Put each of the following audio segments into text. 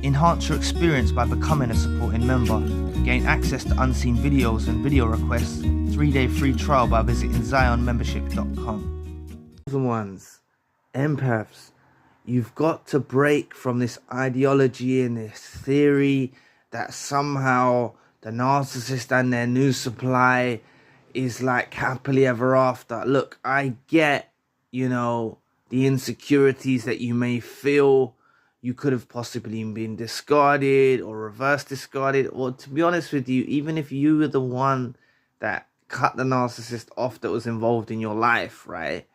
Enhance your experience by becoming a supporting member. Gain access to unseen videos and video requests. 3-day free trial by visiting zionmembership.com. Ones, empaths, you've got to break from this ideology and this theory that somehow the narcissist and their new supply is like happily ever after. Look, I get, the insecurities that you may feel. You could have possibly been discarded or reverse discarded, or to be honest with you, even if you were the one that cut the narcissist off that was involved in your life, right?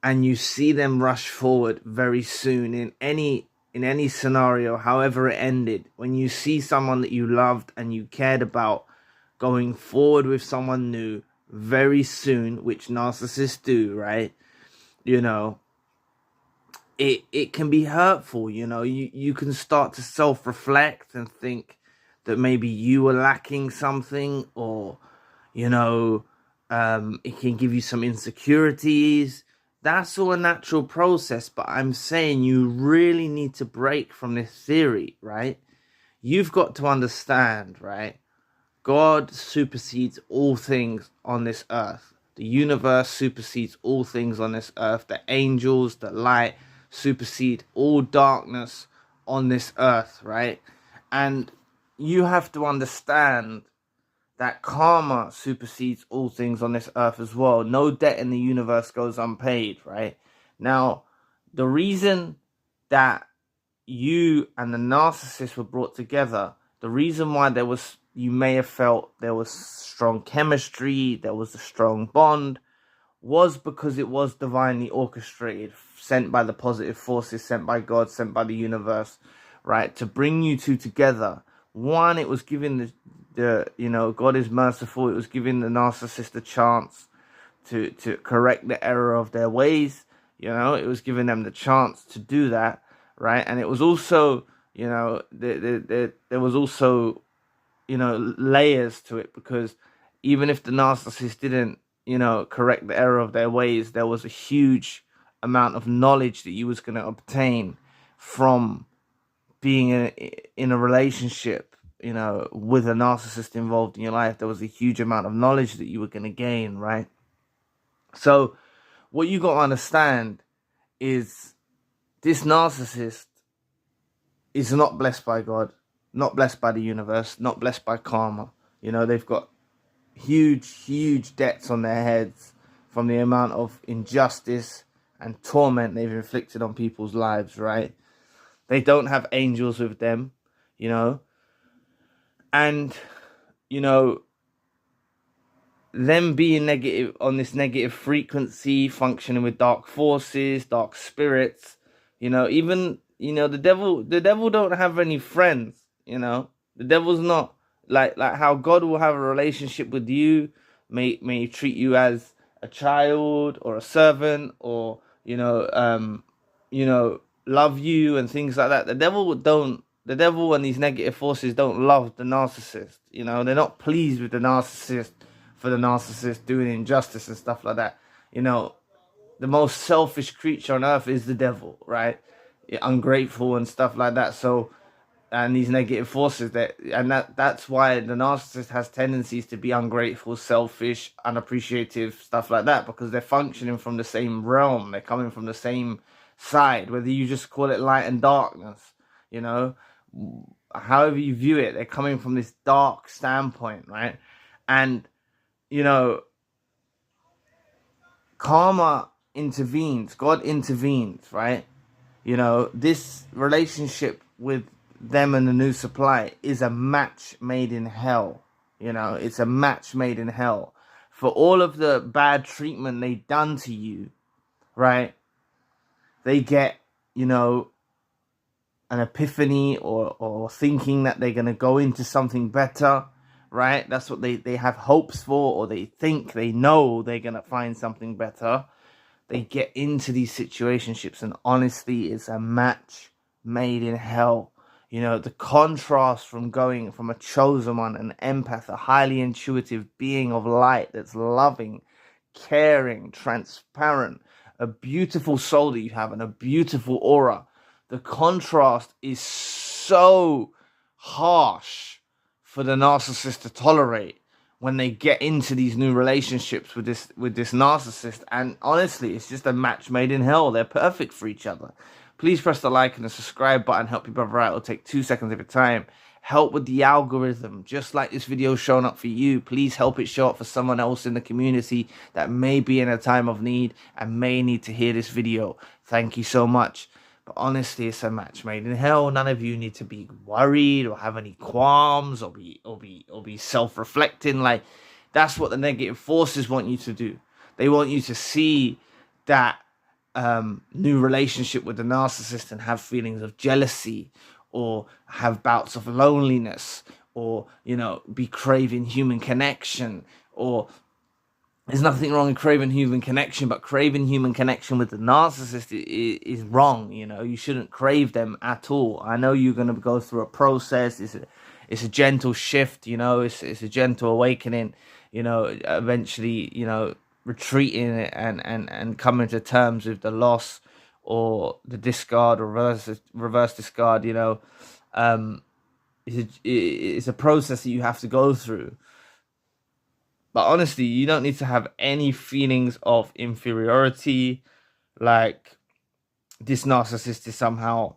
And you see them rush forward very soon in any scenario, however it ended, when you see someone that you loved and you cared about going forward with someone new very soon, which narcissists do, right? It can be hurtful, you can start to self-reflect and think that maybe you were lacking something, or, it can give you some insecurities. That's all a natural process, but I'm saying you really need to break from this theory, right? You've got to understand, right? God supersedes all things on this earth. The universe supersedes all things on this earth. The angels, the light, supersede all darkness on this earth, right? And you have to understand that karma supersedes all things on this earth as well. No debt in the universe goes unpaid, right? Now, the reason that you and the narcissist were brought together, the reason why you may have felt there was strong chemistry, there was a strong bond, was because it was divinely orchestrated, sent by the positive forces, sent by God, sent by the universe, right, to bring you two together. One, it was giving God is merciful. It was giving the narcissist a chance to correct the error of their ways. It was giving them the chance to do that, right? And it was also, there was also, layers to it, because even if the narcissist didn't, correct the error of their ways, there was a huge amount of knowledge that you was going to obtain from being in a relationship, with a narcissist involved in your life. There was a huge amount of knowledge that you were going to gain, right? So what you got to understand is this narcissist is not blessed by God, not blessed by the universe, not blessed by karma. They've got huge debts on their heads from the amount of injustice and torment they've inflicted on people's lives, right? They don't have angels with them, and, them being negative on this negative frequency, functioning with dark forces, dark spirits, even, the devil don't have any friends, the devil's not like how God will have a relationship with you, may treat you as a child or a servant, or, love you and things like that. The devil and these negative forces don't love the narcissist. They're not pleased with the narcissist for the narcissist doing injustice and stuff like that. The most selfish creature on earth is the devil, right? Ungrateful and stuff like that. So, and these negative forces that's why the narcissist has tendencies to be ungrateful, selfish, unappreciative, stuff like that, because they're functioning from the same realm. They're coming from the same side, whether you just call it light and darkness, however you view it, they're coming from this dark standpoint, right? And, karma intervenes, God intervenes, right? This relationship with them and the new supply is a match made in hell. It's a match made in hell. For all of the bad treatment they done to you, right? They get, an epiphany or thinking that they're going to go into something better, right? That's what they have hopes for, or they think they know they're going to find something better. They get into these situationships, and honestly, it's a match made in hell. The contrast from going from a chosen one, an empath, a highly intuitive being of light that's loving, caring, transparent, a beautiful soul that you have, and a beautiful aura. The contrast is so harsh for the narcissist to tolerate when they get into these new relationships with this narcissist. And honestly, it's just a match made in hell. They're perfect for each other. Please press the like and the subscribe button. Help your brother out. It'll take 2 seconds of your time. Help with the algorithm. Just like this video showing up for you, please help it show up for someone else in the community that may be in a time of need and may need to hear this video. Thank you so much. But honestly, it's a match made in hell. None of you need to be worried or have any qualms or be self-reflecting. Like, that's what the negative forces want you to do. They want you to see that new relationship with the narcissist and have feelings of jealousy, or have bouts of loneliness, or, you know, be craving human connection. Or there's nothing wrong with craving human connection, but craving human connection with the narcissist is wrong. You know, you shouldn't crave them at all. I know you're going to go through a process. It's a gentle shift, you know, it's a gentle awakening, you know, eventually, you know, retreating and coming to terms with the loss or the discard or reverse discard. You know, it's a process that you have to go through. But honestly, you don't need to have any feelings of inferiority, like this narcissist is somehow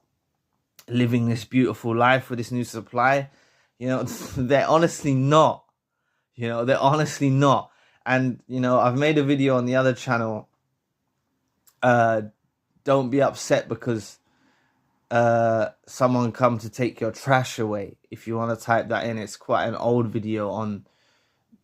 living this beautiful life with this new supply. You know, they're honestly not. You know, they're honestly not. And, you know, I've made a video on the other channel. Don't be upset because someone come to take your trash away. If you want to type that in, it's quite an old video on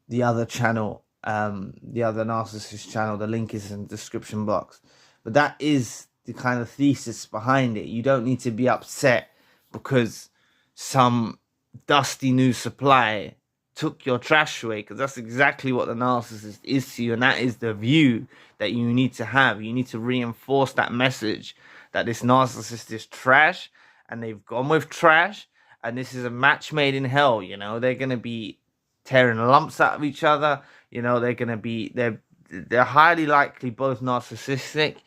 the other channel, the other narcissist channel. The link is in the description box. But that is the kind of thesis behind it. You don't need to be upset because some dusty new supply took your trash away, because that's exactly what the narcissist is to you, and that is the view that you need to have. You need to reinforce that message that this narcissist is trash, and they've gone with trash, and this is a match made in hell. You know, they're going to be tearing lumps out of each other. You know, they're going to be, they're highly likely both narcissistic,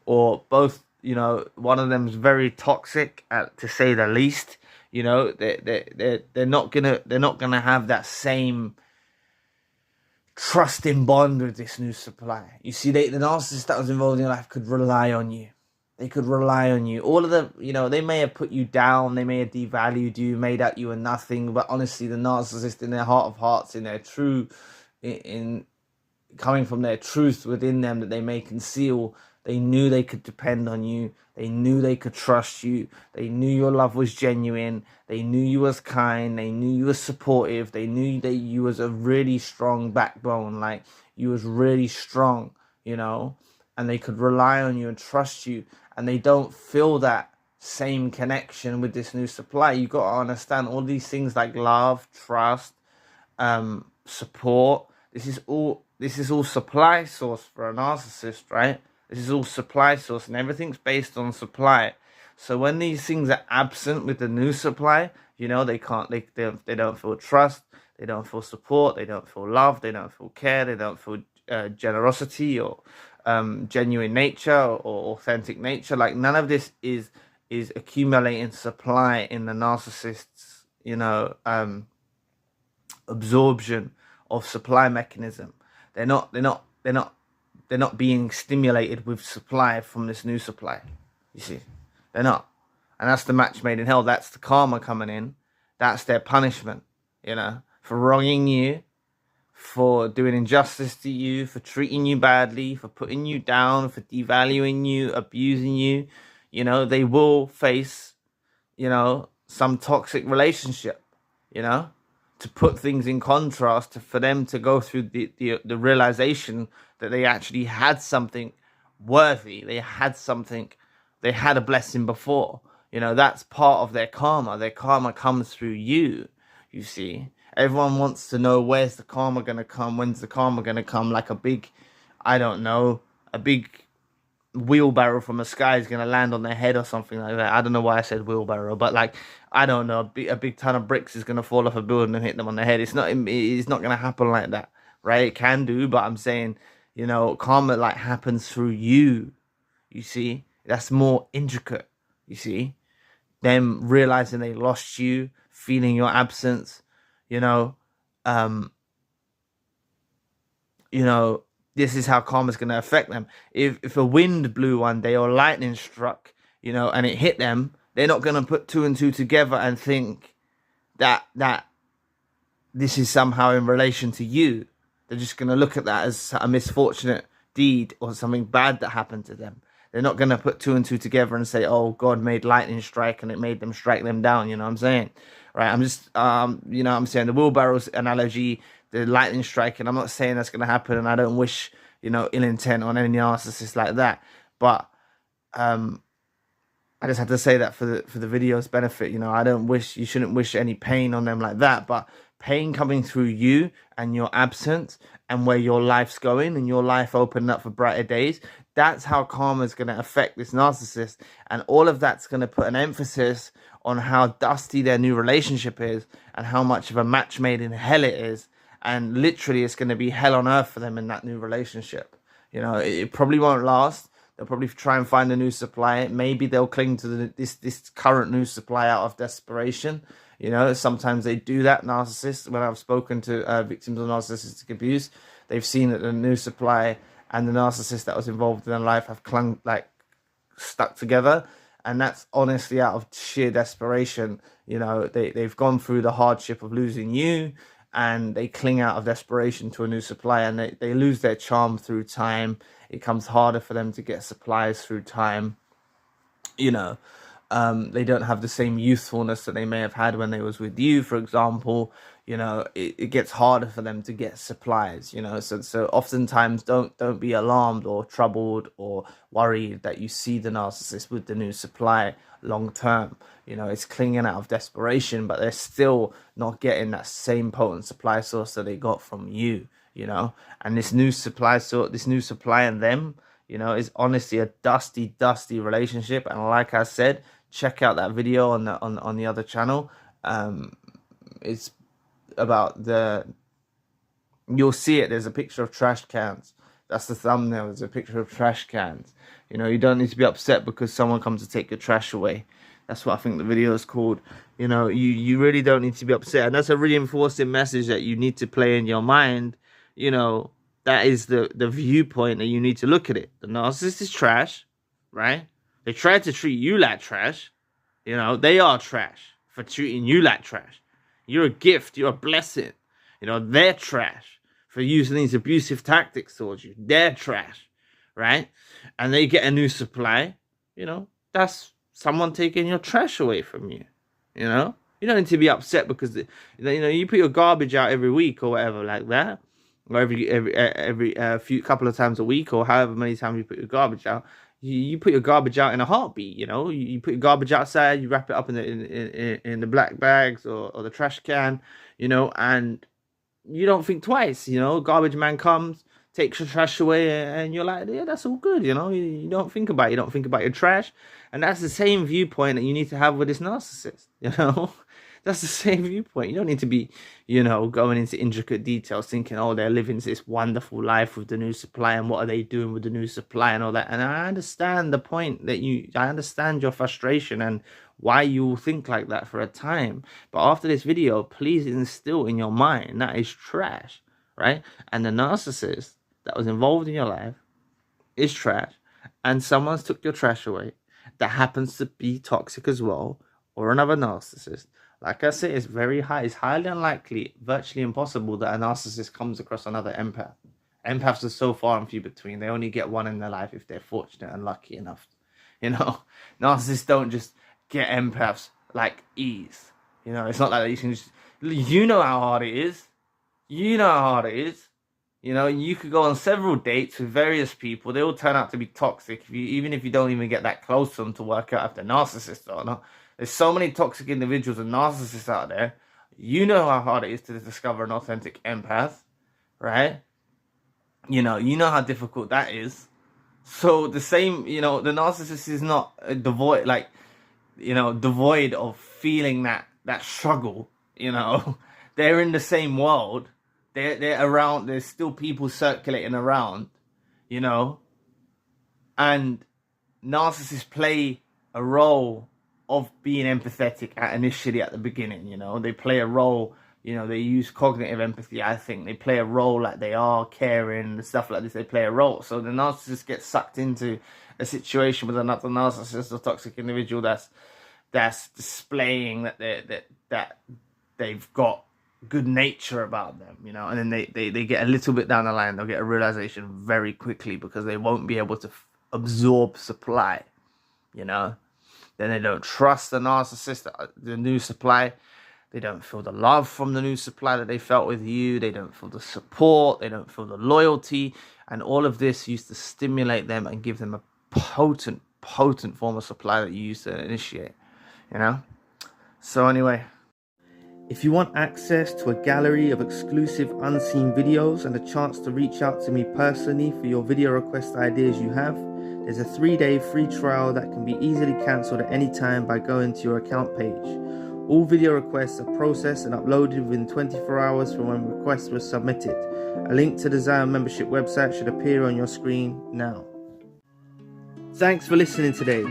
or both, you know, one of them is very toxic, to say the least. You know, they're not gonna have that same trusting bond with this new supply. You see, the narcissist that was involved in your life could rely on you. They could rely on you. All of them, you know, they may have put you down, they may have devalued you, made out you were nothing. But honestly, the narcissist, in their heart of hearts, in their true, in coming from their truth within them that they may conceal, they knew they could depend on you. They knew they could trust you. They knew your love was genuine. They knew you was kind. They knew you was supportive. They knew that you was a really strong backbone. Like, you was really strong, you know, and they could rely on you and trust you. And they don't feel that same connection with this new supply. You got to understand all these things like love, trust, support. This is all supply source for a narcissist, right? This is all supply source, and everything's based on supply. So when these things are absent with the new supply, you know, they don't feel trust, they don't feel support, they don't feel love, they don't feel care, they don't feel generosity or genuine nature or authentic nature. Like, none of this is accumulating supply in the narcissist's, you know, absorption of supply mechanism. They're not being stimulated with supply from this new supply. You see, they're not. And that's the match made in hell. That's the karma coming in. That's their punishment, you know, for wronging you, for doing injustice to you, for treating you badly, for putting you down, for devaluing you, abusing you. You know, they will face, you know, some toxic relationship, you know, to put things in contrast, for them to go through the realization that they actually had something worthy. They had a blessing before. You know, that's part of their karma. Their karma comes through you, you see. Everyone wants to know, where's the karma going to come? When's the karma going to come? Like a big, I don't know, a big wheelbarrow from the sky is going to land on their head or something like that. I don't know why I said wheelbarrow, but like, I don't know, a big ton of bricks is going to fall off a building and hit them on the head. It's not going to happen like that, right? It can do, but I'm saying, you know, karma like happens through you, you see. That's more intricate, you see. them realizing they lost you, feeling your absence, you know, you know, this is how karma's going to affect them. If a wind blew one day or lightning struck, you know, and it hit them, they're not going to put two and two together and think that this is somehow in relation to you. They're just going to look at that as a misfortunate deed or something bad that happened to them. They're not going to put two and two together and say, oh, God made lightning strike and it made them strike them down. You know what I'm saying? Right. I'm just, you know what I'm saying? The wheelbarrows analogy, the lightning strike, and I'm not saying that's going to happen. And I don't wish, you know, ill intent on any narcissist like that. But I just had to say that for the video's benefit. You know, I don't wish, you shouldn't wish any pain on them like that. But pain coming through you and your absence and where your life's going and your life opening up for brighter days, that's how karma is going to affect this narcissist. And all of that's going to put an emphasis on how dusty their new relationship is and how much of a match made in hell it is. And literally it's going to be hell on earth for them in that new relationship. You know, it probably won't last. They'll probably try and find a new supply. Maybe they'll cling to this current new supply out of desperation. You know, sometimes they do that, narcissists. When I've spoken to victims of narcissistic abuse, they've seen that the new supply and the narcissist that was involved in their life have clung, like, stuck together. And that's honestly out of sheer desperation. You know, they've gone through the hardship of losing you, and they cling out of desperation to a new supply, and they lose their charm through time. It becomes harder for them to get supplies through time. You know, they don't have the same youthfulness that they may have had when they was with you, for example. You know, it gets harder for them to get supplies, you know. So oftentimes don't be alarmed or troubled or worried that you see the narcissist with the new supply long term. You know, it's clinging out of desperation, but they're still not getting that same potent supply source that they got from you, you know. And this new supply in them, you know, is honestly a dusty relationship. And like I said, check out that video on the other channel. It's about you'll see it. There's a picture of trash cans. That's the thumbnail. There's a picture of trash cans. You know, you don't need to be upset because someone comes to take your trash away. That's what I think the video is called. You know, you really don't need to be upset. And that's a reinforcing message that you need to play in your mind. You know, that is the viewpoint that you need to look at it. The narcissist is trash, right? They try to treat you like trash. You know, they are trash for treating you like trash. You're a gift. You're a blessing. You know, they're trash for using these abusive tactics towards you. They're trash, right? And they get a new supply. You know, that's someone taking your trash away from you. You know, you don't need to be upset because, you know, you put your garbage out every week or whatever like that, or every few couple of times a week, or however many times you put your garbage out. You put your garbage out in a heartbeat. You know, you put your garbage outside, you wrap it up in the black bags or the trash can, you know, and you don't think twice. You know, garbage man comes, takes your trash away, and you're like, yeah, that's all good. You know, you don't think about it. You don't think about your trash. And that's the same viewpoint that you need to have with this narcissist. You know, that's the same viewpoint. You don't need to be, you know, going into intricate details thinking, oh, they're living this wonderful life with the new supply and what are they doing with the new supply and all that. And I understand the point that I understand your frustration and why you will think like that for a time. But after this video, please instill in your mind that is trash, right? And the narcissist that was involved in your life is trash, and someone's took your trash away that happens to be toxic as well, or another narcissist. Like I say, it's highly unlikely, virtually impossible that a narcissist comes across another empath. Empaths are so far and few between. They only get one in their life if they're fortunate and lucky enough. You know, narcissists don't just get empaths like ease. You know, it's not like that. You can just, you know how hard it is. You know how hard it is. You know, you could go on several dates with various people. They all turn out to be toxic, even if you don't even get that close to them to work out if they're narcissists or not. There's so many toxic individuals and narcissists out there. You know how hard it is to discover an authentic empath, right? You know how difficult that is. So the same, you know, the narcissist is not devoid, like, you know, devoid of feeling that struggle. You know, they're in the same world. They're around. There's still people circulating around, you know, and narcissists play a role of being empathetic initially at the beginning. You know, they play a role. You know, they use cognitive empathy. I think they play a role, like they are caring and stuff like this. They play a role. So the narcissist gets sucked into a situation with another narcissist or toxic individual that's displaying that they've got good nature about them, you know, and then they get a little bit down the line, they'll get a realization very quickly because they won't be able to absorb supply, you know. Then they don't trust the narcissist, the new supply. They don't feel the love from the new supply that they felt with you. They don't feel the support. They don't feel the loyalty. And all of this used to stimulate them and give them a potent form of supply that you used to initiate, you know. So anyway, if you want access to a gallery of exclusive unseen videos and a chance to reach out to me personally for your video request ideas you have, there's a 3-day free trial that can be easily cancelled at any time by going to your account page. All video requests are processed and uploaded within 24 hours from when requests were submitted. A link to the Zion membership website should appear on your screen now. Thanks for listening today.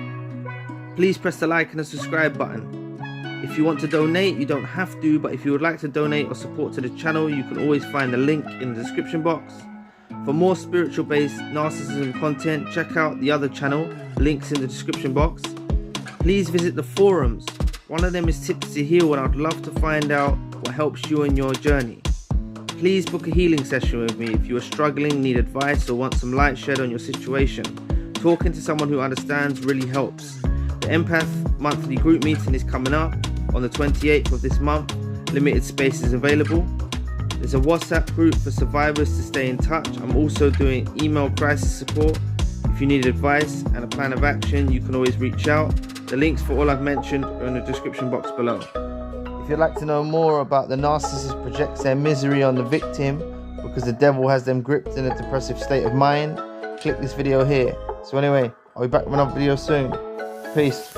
Please press the like and the subscribe button. If you want to donate, you don't have to, but if you would like to donate or support to the channel, you can always find the link in the description box. For more spiritual-based narcissism content, check out the other channel, links in the description box. Please visit the forums. One of them is Tips to Heal, and I'd love to find out what helps you in your journey. Please book a healing session with me if you are struggling, need advice, or want some light shed on your situation. Talking to someone who understands really helps. The Empath monthly group meeting is coming up on the 28th of this month. Limited space is available. There's a WhatsApp group for survivors to stay in touch. I'm also doing email crisis support. If you need advice and a plan of action, you can always reach out. The links for all I've mentioned are in the description box below. If you'd like to know more about the narcissist projects their misery on the victim because the devil has them gripped in a depressive state of mind, click this video here. So anyway, I'll be back with another video soon. Peace.